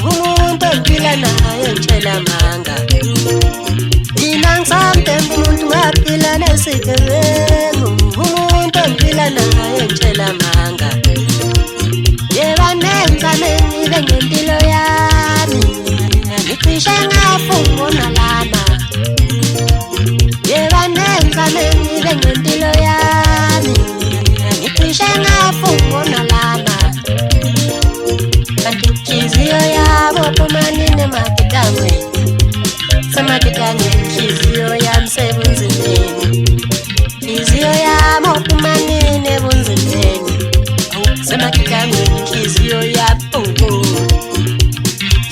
Umuntu ophila naye ngitshela amanga. Mina ngisamthemba umuntu ngaphila nesigebengu. Umuntu ophila naye ngitshela amanga. Yeba nenzameni ngempilo yami, ngicishe ngafungona lana. Yeba nenzameni ngempilo yami, ngicishe ngafungona lana. Inhliziyo yabo phumanine makidangwe, samakidangwe inhliziyo yami sebunzimeni. Inhliziyo yami phumanine bunzimeni, samakidangwe inhliziyo yabo.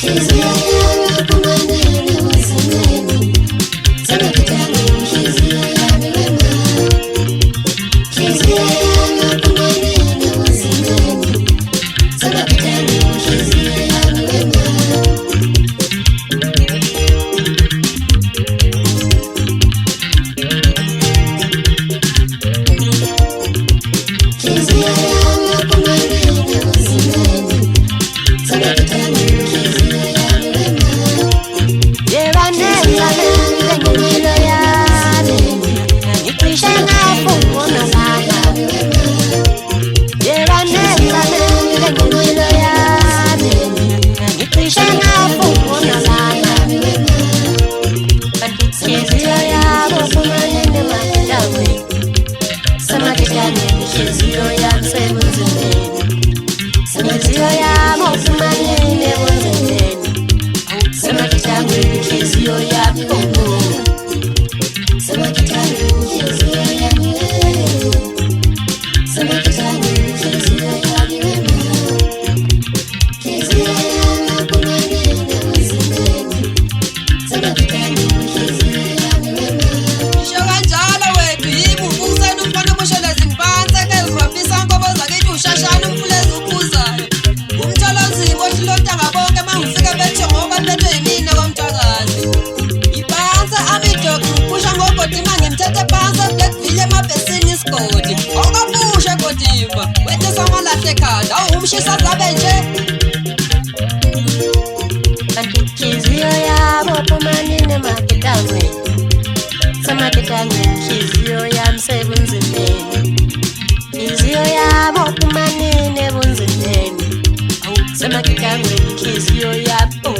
Inhliziyo yami phumanine bunzimeni, samakidangwe inhliziyo yami wema. Inhliziyo yami phumanine bunzimeni, samakidangwe inhliziyo yami wema. Inhliziyo yami phumanine bunzimeni, samakidangwe inhliziyo yami wema. Yeba nenzameni ngempilo yami, ngicishe ngafungona lana. Yeba nenzameni ngempilo yami, ngicishe ngafungona lana. Inhliziyo yabo phumanine makidangwe, samakidangwe inhliziyo yami sebunzimeni. Inhliziyo yabo phumanine bunzimeni, samakidangwe inhliziyo yabo. Samakidangwe inhliziyo yami wema, samakidangwe inhliziyo yami wema. Inhliziyo yami phumanine bunzimeni, samakidangwe inhliziyo yami wema. Sho kanjalo wethu yibo ufusena umfana obushelezi ngiphansi kezibambisa nkobo zakithi ushashana umfulezi uphuzayo. Umtholo nzima ohlilotanga bonke mangifika bethe ngoba phethwe yimina kwamthakazi. Iphansi amidog ngiphusha ngogodima ngimthethe phansi Blackville emabhesini isigodi. Awukabushe godima wethe samalahle ekhanda awumshisa zabe nje. Inhliziyo yabo phumanine makidangwe, samakidangwe inhliziyo yami sebunzimeni. Inhliziyo yabo phumanine bunzimeni, samakidangwe inhliziyo yabo.